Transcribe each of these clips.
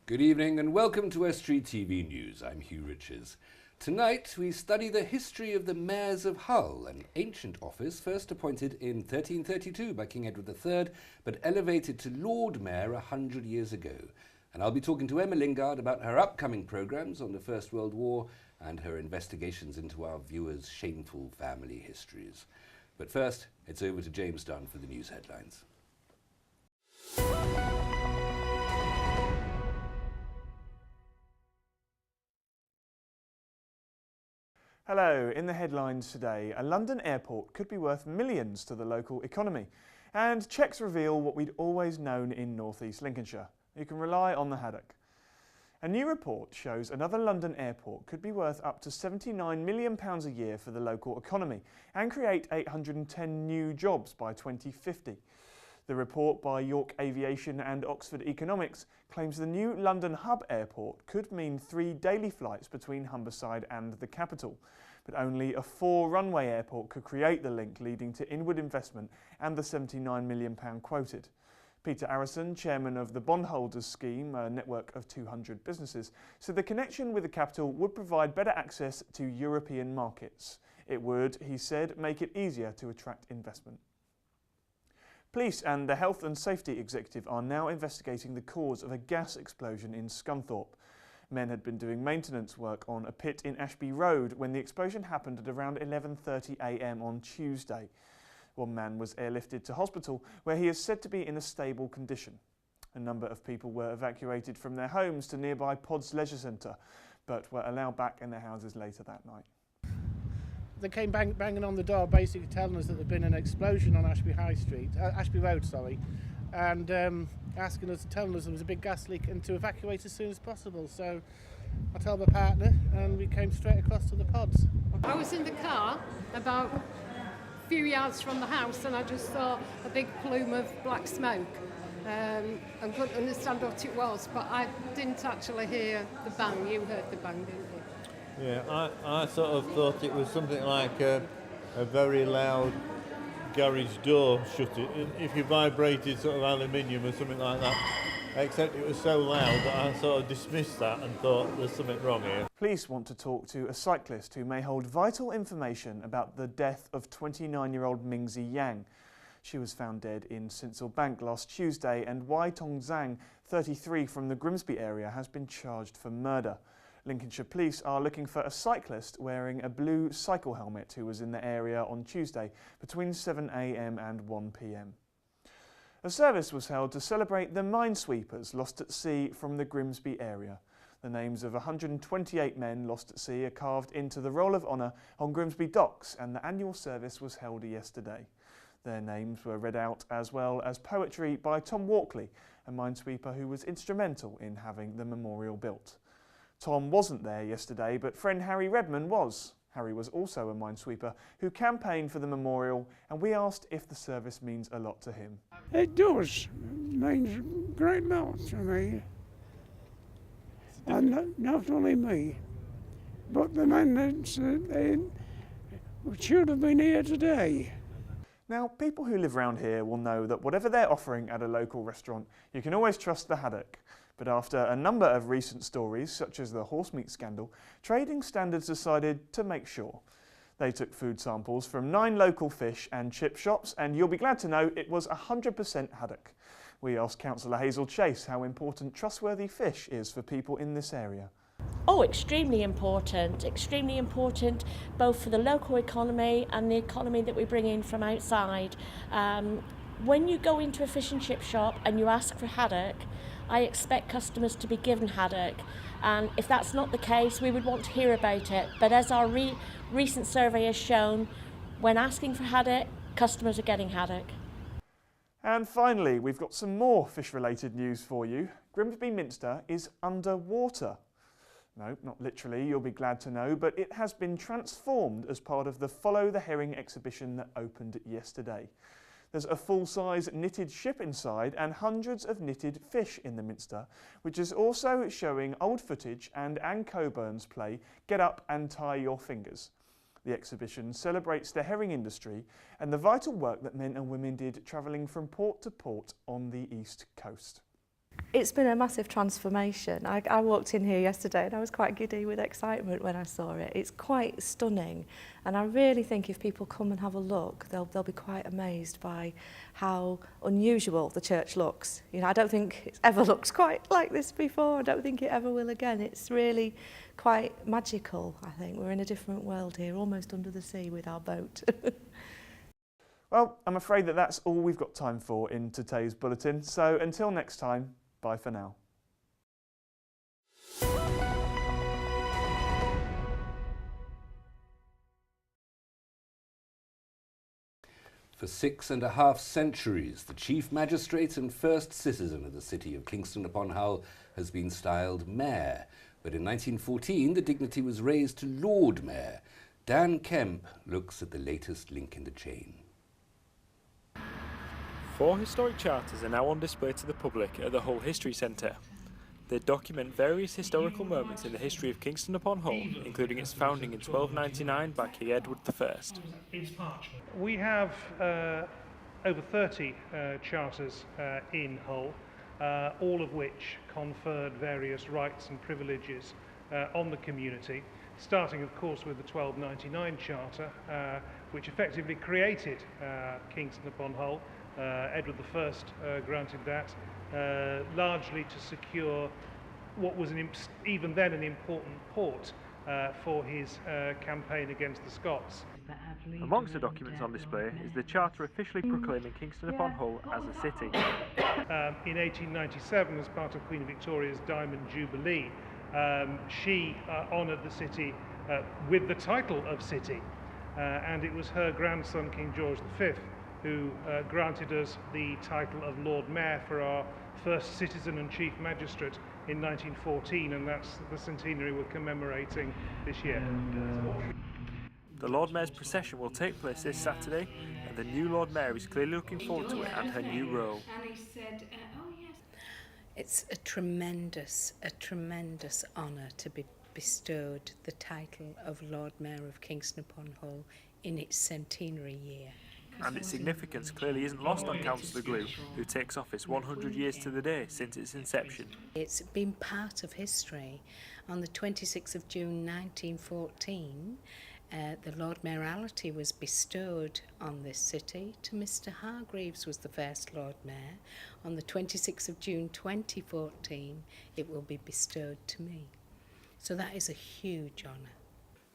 Good evening and welcome to Estuary TV News. I'm Hugh Riches. Tonight we study the history of the mayors of Hull, an ancient office first appointed in 1332 by King Edward III, but elevated to Lord Mayor 100 years ago. And I'll be talking to Emma Lingard about her upcoming programmes on the First World War and her investigations into our viewers' shameful family histories. But first, it's over to James Dunn for the news headlines. Hello, in the headlines today, a London airport could be worth millions to the local economy, and checks reveal what we'd always known in North East Lincolnshire. You can rely on the haddock. A new report shows another London airport could be worth up to £79 million a year for the local economy and create 810 new jobs by 2050. The report by York Aviation and Oxford Economics claims the new London Hub airport could mean 3 daily flights between Humberside and the capital, but only a 4-runway airport could create the link leading to inward investment and the £79 million quoted. Peter Arison, chairman of the Bondholders Scheme, a network of 200 businesses, said the connection with the capital would provide better access to European markets. It would, he said, make it easier to attract investment. Police and the Health and Safety Executive are now investigating the cause of a gas explosion in Scunthorpe. Men had been doing maintenance work on a pit in Ashby Road when the explosion happened at around 11:30 a.m. on Tuesday. One man was airlifted to hospital where he is said to be in a stable condition. A number of people were evacuated from their homes to nearby Pod's Leisure Centre, but were allowed back in their houses later that night. They came banging on the door, basically telling us that there'd been an explosion on Ashby Road, and telling us there was a big gas leak and to evacuate as soon as possible. So I told my partner, and we came straight across to the pods. I was in the car about a few yards from the house, and I just saw a big plume of black smoke. I couldn't understand what it was, but I didn't actually hear the bang. You heard the bang, didn't you? Yeah, I sort of thought it was something like a very loud garage door shutting. If you vibrated sort of aluminium or something like that, except it was so loud that I sort of dismissed that and thought there's something wrong here. Police want to talk to a cyclist who may hold vital information about the death of 29-year-old Mingzi Yang. She was found dead in Sinsel Bank last Tuesday, and Wai Tong Zhang, 33, from the Grimsby area, has been charged for murder. Lincolnshire Police are looking for a cyclist wearing a blue cycle helmet who was in the area on Tuesday between 7 a.m. and 1 p.m. A service was held to celebrate the minesweepers lost at sea from the Grimsby area. The names of 128 men lost at sea are carved into the Roll of Honour on Grimsby Docks, and the annual service was held yesterday. Their names were read out, as well as poetry by Tom Walkley, a minesweeper who was instrumental in having the memorial built. Tom wasn't there yesterday, but friend Harry Redman was. Harry was also a minesweeper who campaigned for the memorial, and we asked if the service means a lot to him. It does. It means a great lot to me. And not only me, but the men that should have been here today. Now, people who live around here will know that whatever they're offering at a local restaurant, you can always trust the haddock. But after a number of recent stories, such as the horse meat scandal, trading standards decided to make sure. They took food samples from 9 local fish and chip shops, and you'll be glad to know it was 100% haddock. We asked Councillor Hazel Chase how important trustworthy fish is for people in this area. Oh, extremely important both for the local economy and the economy that we bring in from outside. When you go into a fish and chip shop and you ask for haddock, I expect customers to be given haddock, and if that's not the case, we would want to hear about it. But as our recent survey has shown, when asking for haddock, customers are getting haddock. And finally, we've got some more fish-related news for you. Grimsby Minster is underwater. No, not literally, you'll be glad to know, but it has been transformed as part of the Follow the Herring exhibition that opened yesterday. There's a full-size knitted ship inside and hundreds of knitted fish in the Minster, which is also showing old footage and Anne Coburn's play Get Up and Tie Your Fingers. The exhibition celebrates the herring industry and the vital work that men and women did travelling from port to port on the east coast. It's been a massive transformation. I walked in here yesterday and I was quite giddy with excitement when I saw it. It's quite stunning, and I really think if people come and have a look, they'll be quite amazed by how unusual the church looks. You know, I don't think it's ever looked quite like this before. I don't think it ever will again. It's really quite magical, I think. We're in a different world here, almost under the sea with our boat. Well, I'm afraid that's all we've got time for in today's bulletin. So until next time, bye for now. For 6.5 centuries, the Chief Magistrate and first citizen of the city of Kingston upon Hull has been styled Mayor. But in 1914, the dignity was raised to Lord Mayor. Dan Kemp looks at the latest link in the chain. 4 historic charters are now on display to the public at the Hull History Centre. They document various historical moments in the history of Kingston upon Hull, including its founding in 1299 by King Edward I. We have over 30 charters in Hull, all of which conferred various rights and privileges on the community, starting of course with the 1299 Charter, which effectively created Kingston upon Hull. Edward I granted that, largely to secure what was even then an important port for his campaign against the Scots. Amongst the documents on display is the charter officially proclaiming Kingston upon Hull as a city. In 1897, as part of Queen Victoria's Diamond Jubilee, she honoured the city with the title of city, and it was her grandson, King George V, who granted us the title of Lord Mayor for our first citizen and chief magistrate in 1914, and that's the centenary we're commemorating this year. The Lord Mayor's procession will take place this Saturday, and the new Lord Mayor is clearly looking forward to it and her new role. It's a tremendous honour to be bestowed the title of Lord Mayor of Kingston upon Hull in its centenary year. And its significance clearly isn't lost on Councillor Glue, who takes office 100 years to the day since its inception. It's been part of history. On the 26th of June 1914, the Lord Mayoralty was bestowed on this city to Mr. Hargreaves, was the first Lord Mayor. On the 26th of June 2014, it will be bestowed to me. So that is a huge honour.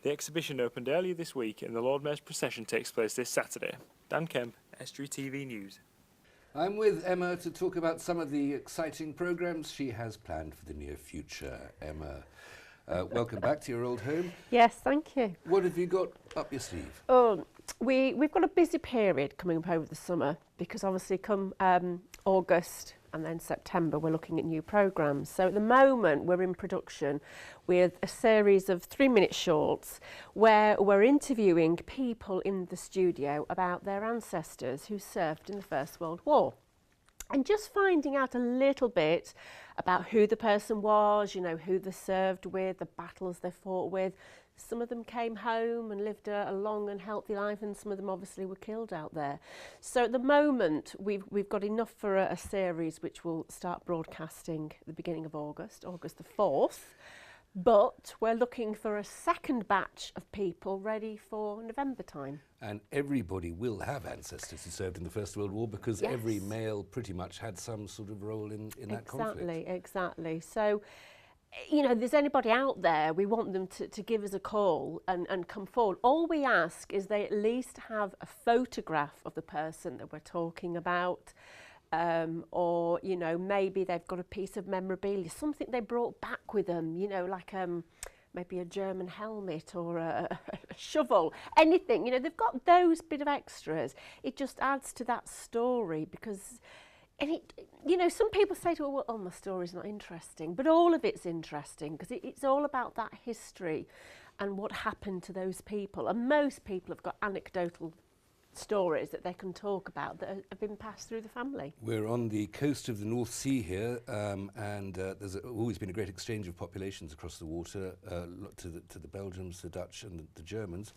The exhibition opened earlier this week and the Lord Mayor's procession takes place this Saturday. Dan Kemp, Estuary TV News. I'm with Emma to talk about some of the exciting programmes she has planned for the near future. Emma, welcome back to your old home. Yes, thank you. What have you got up your sleeve? Oh, we've got a busy period coming up over the summer because obviously come August and then September we're looking at new programmes. So at the moment we're in production with a series of 3-minute shorts where we're interviewing people in the studio about their ancestors who served in the First World War. And just finding out a little bit about who the person was, you know, who they served with, the battles they fought with. Some of them came home and lived a long and healthy life, and some of them obviously were killed out there. So at the moment, we've got enough for a series which will start broadcasting at the beginning of August the 4th. But we're looking for a second batch of people ready for November time. And everybody will have ancestors who served in the First World War because Yes. every male pretty much had some sort of role in that conflict. Exactly. So, you know, if there's anybody out there, we want them to give us a call and come forward. All we ask is they at least have a photograph of the person that we're talking about. Or, you know, maybe they've got a piece of memorabilia, something they brought back with them, you know, like maybe a German helmet or a shovel, anything, you know, they've got those bit of extras. It just adds to that story because, and it, you know, some people say to, well, my story's not interesting, but all of it's interesting because it's all about that history and what happened to those people. And most people have got anecdotal stories that they can talk about that have been passed through the family. We're on the coast of the North Sea here, and there's always been a great exchange of populations across the water to the Belgians, the Dutch and the Germans.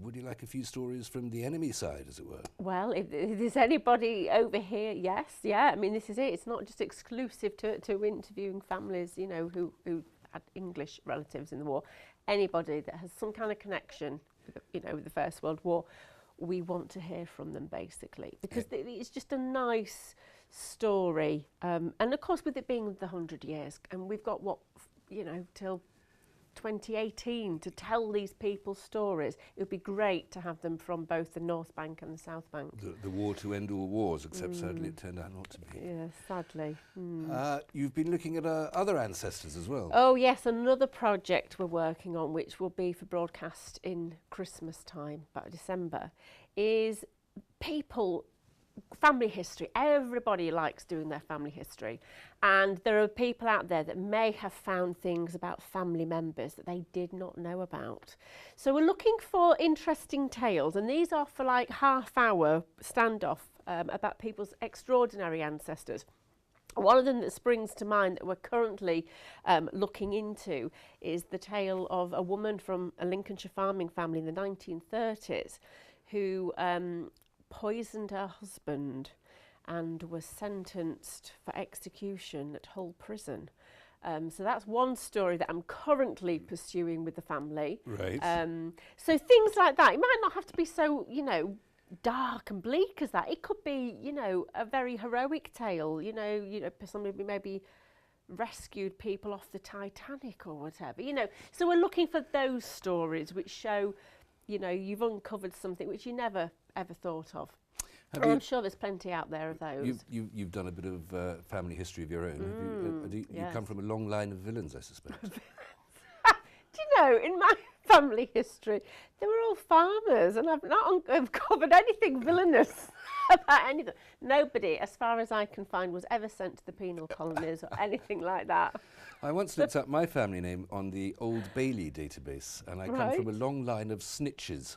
Would you like a few stories from the enemy side, as it were? Well, if there's anybody over here, yes, yeah. I mean, this is it. It's not just exclusive to interviewing families, you know, who had English relatives in the war. Anybody that has some kind of connection, you know, with the First World War, we want to hear from them, basically, because it's just a nice story. And of course, with it being the 100 years, and we've got till 2018 to tell these people's stories. It would be great to have them from both the North Bank and the South Bank. The war to end all wars, except sadly it turned out not to be. Yeah, sadly. You've been looking at other ancestors as well. Oh yes, another project we're working on, which will be for broadcast in Christmas time, about December, is family history. Everybody likes doing their family history, and there are people out there that may have found things about family members that they did not know about. So we're looking for interesting tales, and these are for like half-hour standoff about people's extraordinary ancestors. One of them that springs to mind that we're currently looking into is the tale of a woman from a Lincolnshire farming family in the 1930s who poisoned her husband and was sentenced for execution at Hull Prison. So that's one story that I'm currently pursuing with the family. Right. So things like that. It might not have to be so, dark and bleak as that. It could be, a very heroic tale. Somebody maybe rescued people off the Titanic or whatever. So we're looking for those stories which show, you've uncovered something which you never ever thought of. I'm sure there's plenty out there of those. You've done a bit of family history of your own. You come from a long line of villains, I suspect. Do you know, in my family history, they were all farmers, and I've not uncovered anything villainous about any of them. Nobody, as far as I can find, was ever sent to the penal colonies or anything like that. I once looked up my family name on the Old Bailey database, and I come from a long line of snitches,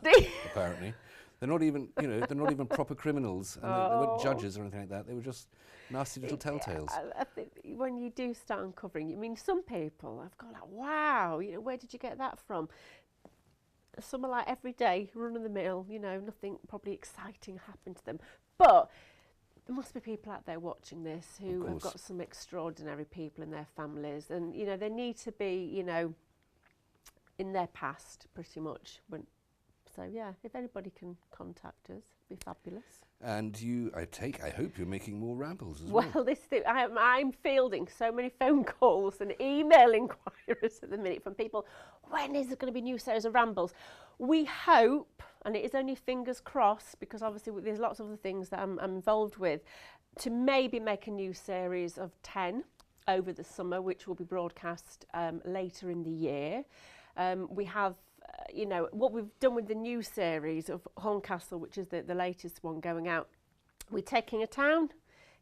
apparently. They're not even, they're not even proper criminals, and they weren't judges or anything like that. They were just nasty little telltales. I think when you do start uncovering, some people have gone like, wow, where did you get that from? Some are like everyday, run-of-the-mill, nothing probably exciting happened to them. But there must be people out there watching this who have got some extraordinary people in their families, and they need to be, in their past pretty much. So yeah, if anybody can contact us, it'd be fabulous. And I hope you're making more rambles as well. Well, I'm fielding so many phone calls and email inquiries at the minute from people. When is there going to be new series of rambles? We hope, and it is only fingers crossed, because obviously there's lots of other things that I'm involved with, to maybe make a new series of 10 over the summer, which will be broadcast later in the year. We have what we've done with the new series of Horncastle, which is the latest one going out. We're taking a town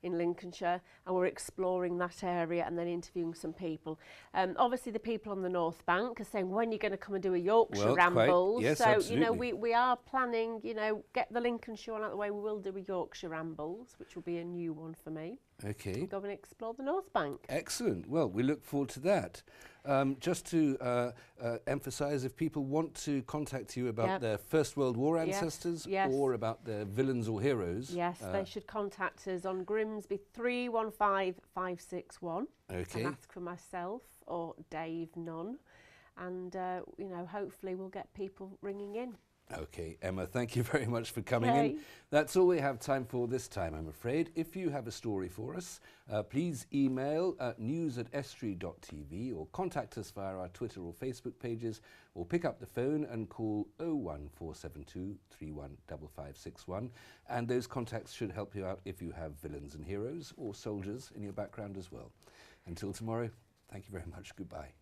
in Lincolnshire and we're exploring that area and then interviewing some people. Obviously the people on the North Bank are saying, when are you going to come and do a Yorkshire ramble? Yes, so, absolutely. we are planning, get the Lincolnshire one out of the way. We will do a Yorkshire rambles, which will be a new one for me. Okay. Go and explore the North Bank. Excellent. Well, we look forward to that. Just to emphasise, if people want to contact you about their First World War ancestors or about their villains or heroes... Yes, they should contact us on Grimsby 315561 and ask for myself or Dave Nunn, and hopefully we'll get people ringing in. Okay, Emma, thank you very much for coming in. That's all we have time for this time, I'm afraid. If you have a story for us, please email news@estuary.tv or contact us via our Twitter or Facebook pages, or pick up the phone and call 01472 315561. And those contacts should help you out if you have villains and heroes or soldiers in your background as well. Until tomorrow, thank you very much. Goodbye.